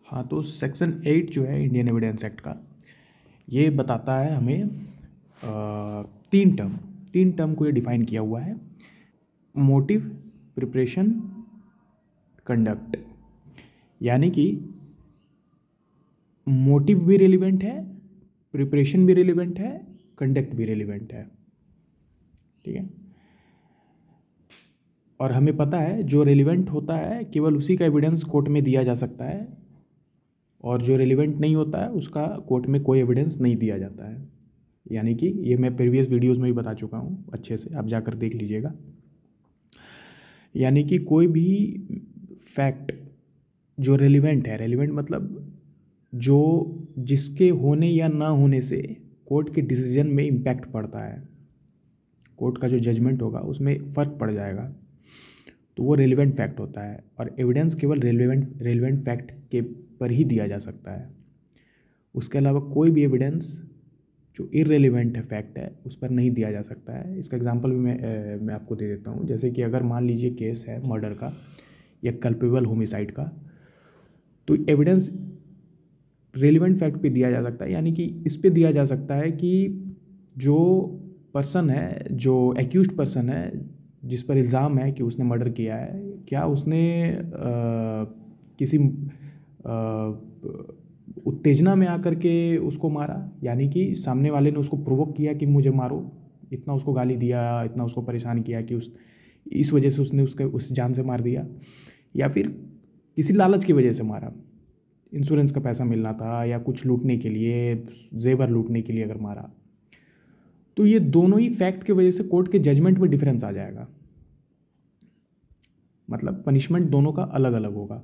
हाँ, तो सेक्शन 8 जो है इंडियन एविडेंस एक्ट का, ये बताता है हमें तीन टर्म को ये डिफाइन किया हुआ है: मोटिव, प्रिपरेशन, कंडक्ट। यानी कि मोटिव भी रिलेवेंट है, प्रिपरेशन भी रिलेवेंट है, कंडक्ट भी रिलेवेंट है। ठीक है। और हमें पता है जो रिलेवेंट होता है केवल उसी का एविडेंस कोर्ट में दिया जा सकता है, और जो रिलेवेंट नहीं होता है उसका कोर्ट में कोई एविडेंस नहीं दिया जाता है। यानी कि ये मैं प्रीवियस वीडियोस में भी बता चुका हूँ, अच्छे से आप जाकर देख लीजिएगा। यानी कि कोई भी फैक्ट जो रिलेवेंट है, रिलेवेंट मतलब जो जिसके होने या ना होने से कोर्ट के डिसीजन में इम्पैक्ट पड़ता है, कोर्ट का जो जजमेंट होगा उसमें फ़र्क पड़ जाएगा, तो वो रेलिवेंट फैक्ट होता है। और एविडेंस केवल रेलिवेंट फैक्ट के पर ही दिया जा सकता है। उसके अलावा कोई भी एविडेंस जो इररेलेवेंट है फैक्ट है उस पर नहीं दिया जा सकता है। इसका एग्जांपल भी मैं आपको दे देता हूँ। जैसे कि अगर मान लीजिए केस है मर्डर का या कल्पेबल होमिसाइड का, तो एविडेंस रेलिवेंट फैक्ट पे दिया जा सकता है। यानी कि इस पे दिया जा सकता है कि जो पर्सन है, जो एक्यूज्ड पर्सन है, जिस पर इल्ज़ाम है कि उसने मर्डर किया है, क्या उसने किसी उत्तेजना में आकर के उसको मारा, यानी कि सामने वाले ने उसको प्रोवोक किया कि मुझे मारो, इतना उसको गाली दिया, इतना उसको परेशान किया कि इस वजह से उसने उस जान से मार दिया, या फिर किसी लालच की वजह से मारा, इंश्योरेंस का पैसा मिलना था या कुछ लूटने के लिए, जेवर लूटने के लिए अगर मारा, तो ये दोनों ही फैक्ट की वजह से कोर्ट के जजमेंट में डिफरेंस आ जाएगा। मतलब पनिशमेंट दोनों का अलग अलग होगा।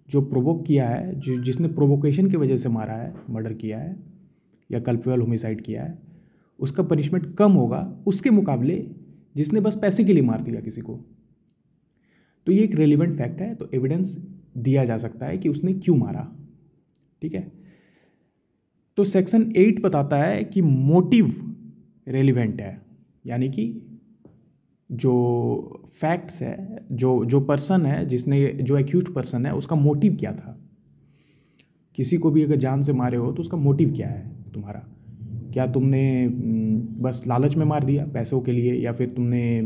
जो प्रोवोक किया है, जिसने प्रोवोकेशन की वजह से मारा है, मर्डर किया है या कल्पेबल होमिसाइड किया है, उसका पनिशमेंट कम होगा उसके मुकाबले जिसने बस पैसे के लिए मार दिया किसी को। तो ये एक रेलिवेंट फैक्ट है, तो एविडेंस दिया जा सकता है कि उसने क्यों मारा। ठीक है। तो सेक्शन 8 बताता है कि मोटिव रेलिवेंट है, यानी कि जो फैक्ट्स है, जो पर्सन है, जिसने जो एक्यूज्ड पर्सन है, उसका मोटिव क्या था। किसी को भी अगर जान से मारे हो तो उसका मोटिव क्या है तुम्हारा। क्या तुमने बस लालच में मार दिया पैसों के लिए, या फिर तुमने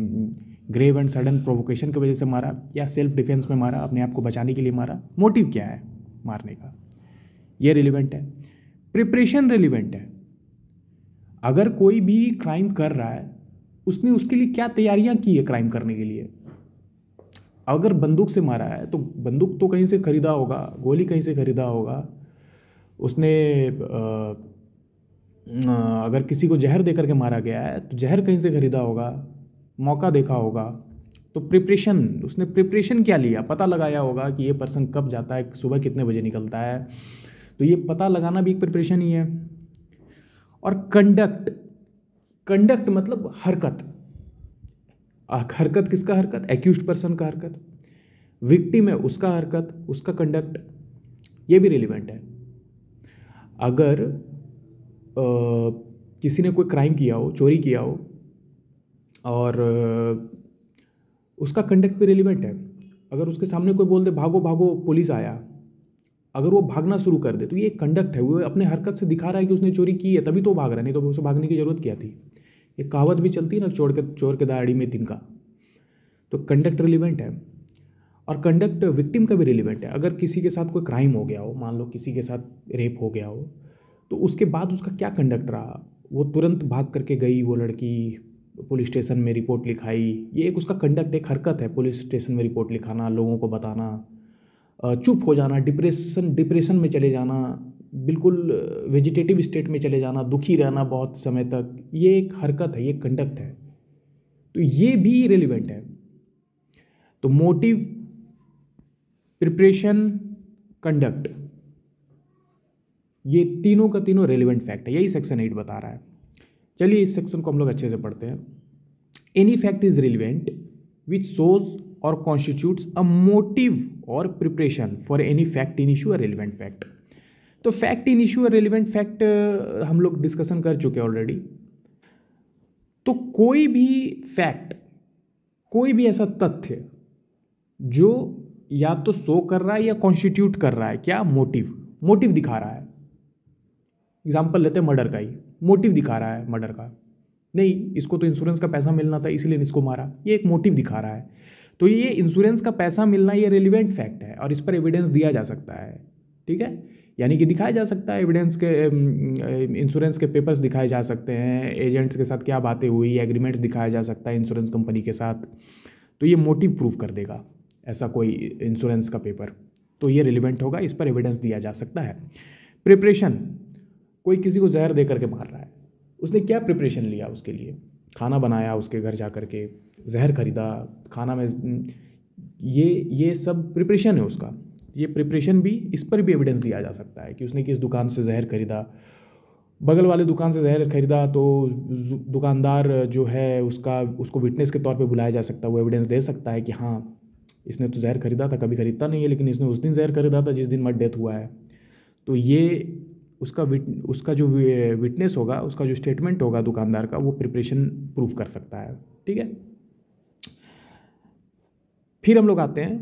ग्रेव एंड सडन प्रोवोकेशन की वजह से मारा, या सेल्फ डिफेंस में मारा, अपने आप को बचाने के लिए मारा। मोटिव क्या है मारने का, ये रिलेवेंट है। प्रिपरेशन रिलेवेंट है। अगर कोई भी क्राइम कर रहा है, उसने उसके लिए क्या तैयारियां की है क्राइम करने के लिए। अगर बंदूक से मारा है तो बंदूक तो कहीं से खरीदा होगा, गोली कहीं से खरीदा होगा, उसने अगर किसी को जहर दे करके मारा गया है तो जहर कहीं से खरीदा होगा, मौका देखा होगा। तो प्रिपरेशन, उसने प्रिपरेशन क्या लिया, पता लगाया होगा कि ये पर्सन कब जाता है, सुबह कितने बजे निकलता है, तो ये पता लगाना भी एक प्रिपरेशन ही है। और कंडक्ट, कंडक्ट मतलब हरकत। हरकत किसका हरकत, एक्यूज्ड पर्सन का हरकत, विक्टिम है उसका हरकत, उसका कंडक्ट, ये भी रिलेवेंट है। अगर किसी ने कोई क्राइम किया हो, चोरी किया हो, और उसका कंडक्ट भी रिलेवेंट है। अगर उसके सामने कोई बोल दे भागो भागो पुलिस आया, अगर वो भागना शुरू कर दे तो ये कंडक्ट है, वो अपने हरकत से दिखा रहा है कि उसने चोरी की है, तभी तो भाग रहा है, नहीं तो उसे भागने की जरूरत क्या थी। ये कहावत भी चलती है ना, चोर के दाढ़ी में तिनका। तो कंडक्ट रिलेवेंट है। और कंडक्ट विक्टिम का भी रिलेवेंट है। अगर किसी के साथ कोई क्राइम हो गया हो, मान लो किसी के साथ रेप हो गया हो, तो उसके बाद उसका क्या कंडक्ट रहा। वो तुरंत भाग करके गई वो लड़की, पुलिस स्टेशन में रिपोर्ट लिखाई, ये एक उसका कंडक्ट, एक हरकत है, पुलिस स्टेशन में रिपोर्ट लिखाना, लोगों को बताना, चुप हो जाना, डिप्रेशन में चले जाना, बिल्कुल वेजिटेटिव स्टेट में चले जाना, दुखी रहना बहुत समय तक, ये एक हरकत है, ये कंडक्ट है। तो ये भी रिलेवेंट है। तो मोटिव, प्रिपरेशन, कंडक्ट, ये तीनों का तीनों रेलिवेंट फैक्ट है, यही सेक्शन 8 बता रहा है। चलिए इस सेक्शन को हम लोग अच्छे से पढ़ते हैं। Any fact is relevant which shows और कॉन्स्टिट्यूट्स अ मोटिव और preparation for any fact in issue, a relevant fact. तो fact in issue, a relevant fact हम लोग डिस्कशन कर चुके हैं ऑलरेडी। तो कोई भी फैक्ट, कोई भी ऐसा तथ्य जो या तो शो कर रहा है या कॉन्स्टिट्यूट कर रहा है क्या, मोटिव दिखा रहा है। एग्जाम्पल लेते हैं मर्डर का ही, मोटिव दिखा रहा है मर्डर का, नहीं इसको तो इंश्योरेंस का पैसा मिलना था इसलिए इसको मारा, ये एक मोटिव दिखा रहा है। तो ये इंश्योरेंस का पैसा मिलना ये रेलिवेंट फैक्ट है और इस पर एविडेंस दिया जा सकता है, ठीक है, यानी कि दिखाया जा सकता है एविडेंस के, इंश्योरेंस के पेपर्स दिखाए जा सकते हैं, एजेंट्स के साथ क्या बातें हुई, एग्रीमेंट्स दिखाया जा सकता है इंश्योरेंस कंपनी के साथ, तो ये मोटिव प्रूव कर देगा ऐसा कोई इंश्योरेंस का पेपर, तो ये रिलेवेंट होगा, इस पर एविडेंस दिया जा सकता है। प्रिपरेशन, कोई किसी को जहर दे करके मार रहा है, उसने क्या प्रिपरेशन लिया उसके लिए, खाना बनाया उसके घर जा करके, जहर खरीदा, खाना में ये सब प्रिपरेशन है उसका, ये प्रिपरेशन भी, इस पर भी एविडेंस दिया जा सकता है कि उसने किस दुकान से जहर खरीदा, बगल वाले दुकान से जहर खरीदा तो दुकानदार जो है उसको विटनेस के तौर पे बुलाया जा सकता है, वो एविडेंस दे सकता है कि हाँ इसने तो जहर खरीदा था, कभी खरीदता नहीं है लेकिन इसने उस दिन जहर खरीदा था जिस दिन मर्डर डेथ हुआ है, तो ये उसका जो विटनेस होगा, उसका जो स्टेटमेंट होगा दुकानदार का, वो प्रिपरेशन प्रूफ कर सकता है, ठीक है। फिर हम लोग आते हैं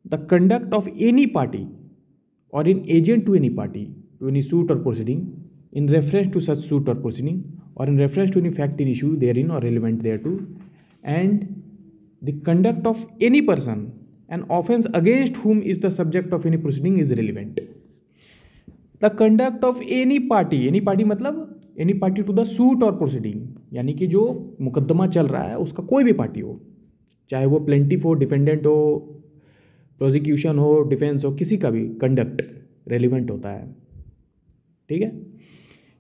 the conduct of any party और in agent to any party to any suit और proceeding in reference to such suit or proceeding or in reference to any fact in issue therein or relevant thereto, and the conduct of any person an offense against whom is the subject of any proceeding is relevant. The conduct of any party मतलब any party to the suit or proceeding, यानी कि जो मुकदमा चल रहा है उसका कोई भी पार्टी हो, चाहे वो प्लेंटिफ हो, डिफेंडेंट हो, प्रोसिक्यूशन हो, डिफेंस हो, किसी का भी कंडक्ट रेलिवेंट होता है, ठीक है।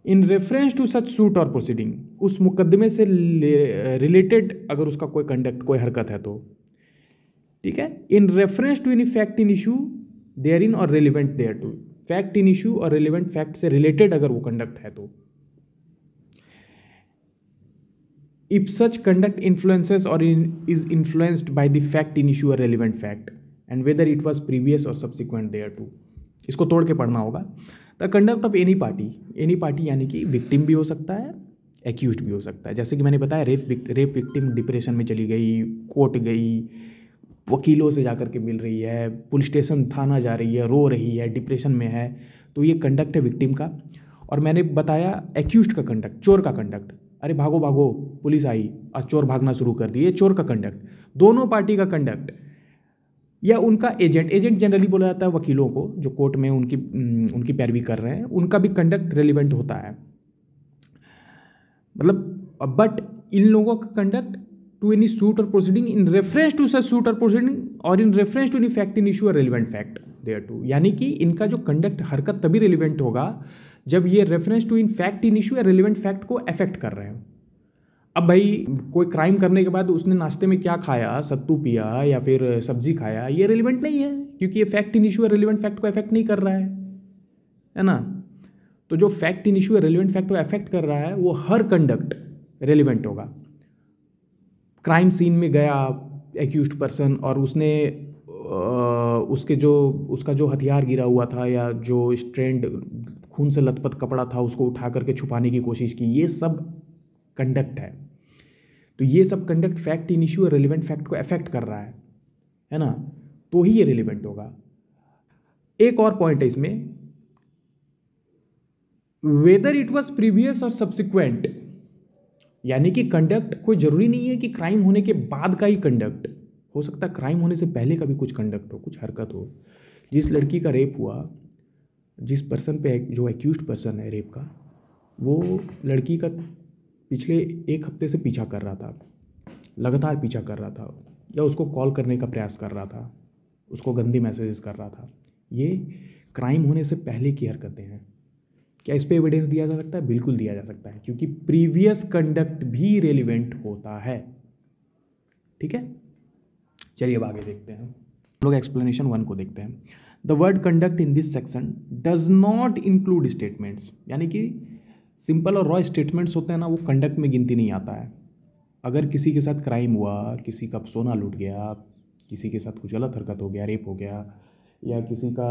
In reference to such suit और प्रोसीडिंग, उस मुकदमे से रिलेटेड अगर उसका कोई कंडक्ट, कोई हरकत है तो, ठीक है। In reference to any fact in issue therein और relevant thereto, fact in issue और रेलिवेंट फैक्ट से रिलेटेड अगर वो कंडक्ट है तो, इफ सच कंडक्ट इन्फ्लुएंसेस और is influenced by the fact in issue और relevant fact and whether it was previous और सब्सिक्वेंट देयर टू, इसको तोड़ के पढ़ना होगा। The conduct of any party यानी कि विक्टिम भी हो सकता है, एक्यूज्ड भी हो सकता है, जैसे कि मैंने बताया रेप विक्टिम डिप्रेशन में चली गई, कोर्ट गई, वकीलों से जाकर के मिल रही है, पुलिस स्टेशन थाना जा रही है, रो रही है, डिप्रेशन में है, तो ये कंडक्ट है विक्टिम का। और मैंने बताया एक्यूज्ड का कंडक्ट, चोर का कंडक्ट, अरे भागो भागो पुलिस आई और चोर भागना शुरू कर दिए, चोर का कंडक्ट। दोनों पार्टी का कंडक्ट या उनका एजेंट जनरली बोला जाता है वकीलों को जो कोर्ट में उनकी पैरवी कर रहे हैं, उनका भी कंडक्ट रेलिवेंट होता है, मतलब बट इन लोगों का कंडक्ट टू एनी सूट और proceeding in reference to such suit और प्रोसीडिंग और in reference to any fact in issue और रेलिवेंट फैक्ट देयर टू, यानी कि इनका जो कंडक्ट हरकत तभी रेलिवेंट होगा जब ये reference to in fact in issue या रेलिवेंट फैक्ट को अफेक्ट कर रहे हैं। अब भाई कोई क्राइम करने के बाद उसने नाश्ते में क्या खाया, सत्तू पिया या फिर सब्जी खाया, ये रेलिवेंट नहीं है क्योंकि ये फैक्ट इन इशू या रेलिवेंट फैक्ट को अफेक्ट नहीं कर रहा है ना। तो जो फैक्ट इन इशू या रेलिवेंट फैक्ट को अफेक्ट कर रहा है वो हर कंडक्ट रेलिवेंट होगा। क्राइम सीन में गया एक्यूज्ड पर्सन और उसने उसका जो हथियार गिरा हुआ था या जो स्ट्रेंड खून से लथपथ कपड़ा था उसको उठा करके छुपाने की कोशिश की, ये सब कंडक्ट है। तो ये सब कंडक्ट फैक्ट इन इशू और रेलिवेंट फैक्ट को अफेक्ट कर रहा है ना, तो ही ये रेलिवेंट होगा। एक और पॉइंट है इसमें, वेदर इट वाज प्रीवियस और सब्सिक्वेंट, यानी कि कंडक्ट कोई जरूरी नहीं है कि क्राइम होने के बाद का ही कंडक्ट हो सकता है, क्राइम होने से पहले का भी कुछ कंडक्ट हो, कुछ हरकत हो। जिस लड़की का रेप हुआ, जिस पर्सन पे जो एक्यूज्ड पर्सन है रेप का, वो लड़की का पिछले एक हफ्ते से पीछा कर रहा था, लगातार पीछा कर रहा था, या उसको कॉल करने का प्रयास कर रहा था, उसको गंदी मैसेजेस कर रहा था। ये क्राइम होने से पहले की हरकतें हैं। क्या इस पे एविडेंस दिया जा सकता है? बिल्कुल दिया जा सकता है, क्योंकि प्रीवियस कंडक्ट भी रेलिवेंट होता है, ठीक है। चलिए अब आगे देखते हैं, हम लोग एक्सप्लेनेशन 1 को देखते हैं। The word conduct in this section does not include statements, यानी कि सिंपल और रॉ स्टेटमेंट्स होते हैं ना, वो कंडक्ट में गिनती नहीं आता है। अगर किसी के साथ क्राइम हुआ, किसी का सोना लूट गया, किसी के साथ कुछ गलत हरकत हो गया, रेप हो गया, या किसी का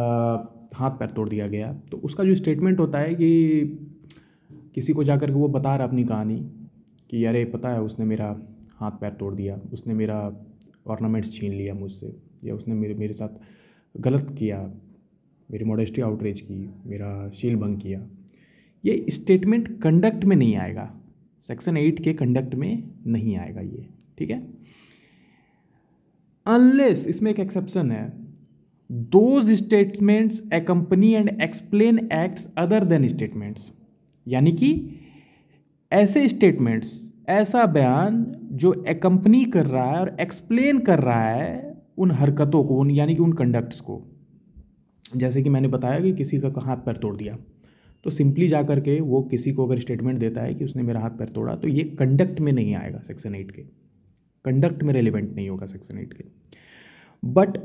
हाथ पैर तोड़ दिया गया, तो उसका जो स्टेटमेंट होता है कि किसी को जाकर के वो बता रहा अपनी कहानी कि अरे पता है उसने मेरा हाथ पैर तोड़ दिया, उसने मेरा ऑर्नामेंट्स छीन लिया मुझसे, या उसने मेरे साथ गलत किया, मेरी मॉडेस्टी आउटरेज की, मेरा शील भंग किया, ये स्टेटमेंट कंडक्ट में नहीं आएगा, सेक्शन 8 के कंडक्ट में नहीं आएगा ये, ठीक है। अनलेस, इसमें एक एक्सेप्शन है, those statements accompany and explain acts other than statements, यानी कि ऐसे स्टेटमेंट्स, ऐसा बयान जो एकम्पनी कर रहा है और एक्सप्लेन कर रहा है उन हरकतों को, यानी कि उन कंडक्ट्स को। जैसे कि मैंने बताया कि किसी का हाथ पैर तोड़ दिया, तो सिंपली जा करके वो किसी को अगर स्टेटमेंट देता है कि उसने मेरा हाथ पैर तोड़ा, तो ये कंडक्ट में नहीं आएगा, सेक्शन 8 के कंडक्ट में रेलिवेंट नहीं होगा सेक्शन 8 के। बट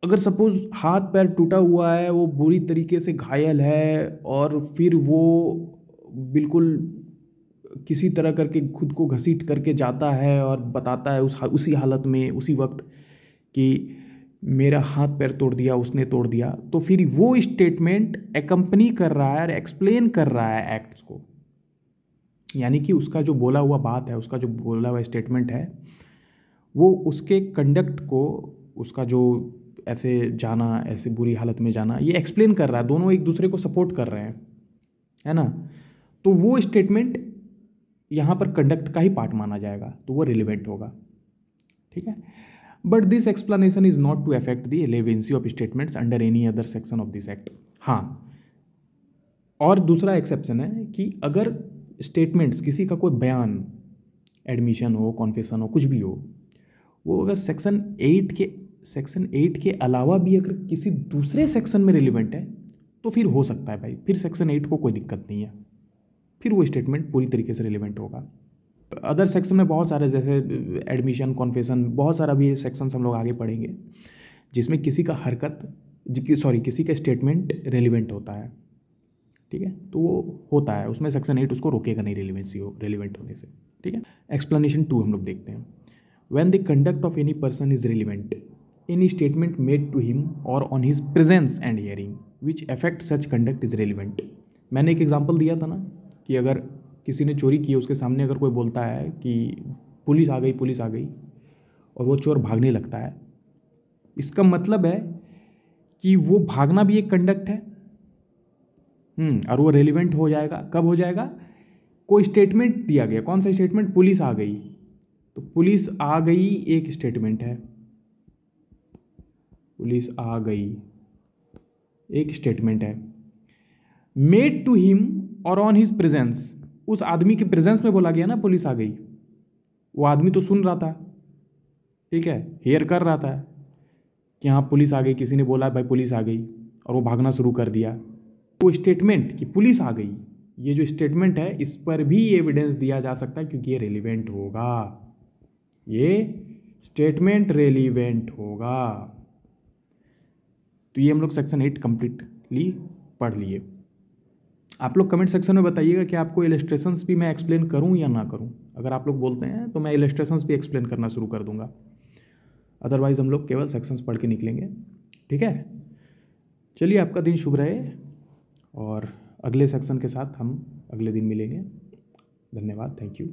अगर सपोज हाथ पैर टूटा हुआ है, वो बुरी तरीके से घायल है, और फिर वो बिल्कुल किसी तरह करके खुद को घसीट करके जाता है और बताता है उसी हालत में, उसी वक्त, कि मेरा हाथ पैर तोड़ दिया, उसने तोड़ दिया, तो फिर वो स्टेटमेंट एकम्पनी कर रहा है और एक्सप्लेन कर रहा है एक्ट्स को, यानी कि उसका जो बोला हुआ बात है, उसका जो बोला हुआ स्टेटमेंट है, वो उसके कंडक्ट को, उसका जो ऐसे जाना, ऐसे बुरी हालत में जाना, ये एक्सप्लेन कर रहा है, दोनों एक दूसरे को सपोर्ट कर रहे हैं, है ना। तो वो स्टेटमेंट यहाँ पर कंडक्ट का ही पार्ट माना जाएगा, तो वो रिलेवेंट होगा, ठीक है। But this explanation is not to affect the relevancy of statements under any other section of this act. हाँ, और दूसरा एक्सेप्शन है कि अगर स्टेटमेंट्स, किसी का कोई बयान, एडमिशन हो, कॉन्फेशन हो, कुछ भी हो, वो अगर सेक्शन 8 के अलावा भी अगर किसी दूसरे सेक्शन में रिलेवेंट है, तो फिर हो सकता है भाई, फिर सेक्शन 8 को कोई दिक्कत नहीं है, फिर वो स्टेटमेंट पूरी तरीके से रिलेवेंट होगा। अदर सेक्शन में बहुत सारे, जैसे एडमिशन, कॉन्फेशन, बहुत सारा भी सेक्शन हम लोग आगे पढ़ेंगे, जिसमें किसी का किसी का स्टेटमेंट रेलिवेंट होता है, ठीक है। तो वो होता है, उसमें सेक्शन 8 उसको रोकेगा नहीं रेलिवेंट होने से, ठीक है। एक्सप्लेनेशन 2 हम लोग देखते हैं। When the conduct of any person is relevant, any statement made to him और on his presence and hearing which affect such conduct is relevant. मैंने एक एग्जाम्पल दिया था ना, कि अगर किसी ने चोरी की, उसके सामने अगर कोई बोलता है कि पुलिस आ गई, और वो चोर भागने लगता है, इसका मतलब है कि वो भागना भी एक कंडक्ट है, और वो रेलिवेंट हो जाएगा। कब हो जाएगा? कोई स्टेटमेंट दिया गया, कौन सा स्टेटमेंट? पुलिस आ गई, तो पुलिस आ गई एक स्टेटमेंट है, पुलिस आ गई एक स्टेटमेंट है। मेड टू हिम और ऑन हिज प्रेजेंस, उस आदमी के प्रेजेंस में बोला गया ना पुलिस आ गई, वो आदमी तो सुन रहा था, ठीक है, हेयर कर रहा था कि हाँ पुलिस आ गई, किसी ने बोला भाई पुलिस आ गई, और वो भागना शुरू कर दिया। वो स्टेटमेंट कि पुलिस आ गई, ये जो स्टेटमेंट है, इस पर भी एविडेंस दिया जा सकता है, क्योंकि ये रेलिवेंट होगा, ये स्टेटमेंट रेलिवेंट होगा। तो ये हम लोग सेक्शन 8 कंप्लीटली पढ़ लिए। आप लोग कमेंट सेक्शन में बताइएगा कि आपको इलस्ट्रेशंस भी मैं एक्सप्लेन करूं या ना करूं। अगर आप लोग बोलते हैं तो मैं इलस्ट्रेशंस भी एक्सप्लेन करना शुरू कर दूंगा, अदरवाइज हम लोग केवल सेक्शंस पढ़ के निकलेंगे, ठीक है। चलिए, आपका दिन शुभ रहे, और अगले सेक्शन के साथ हम अगले दिन मिलेंगे। धन्यवाद, थैंक यू।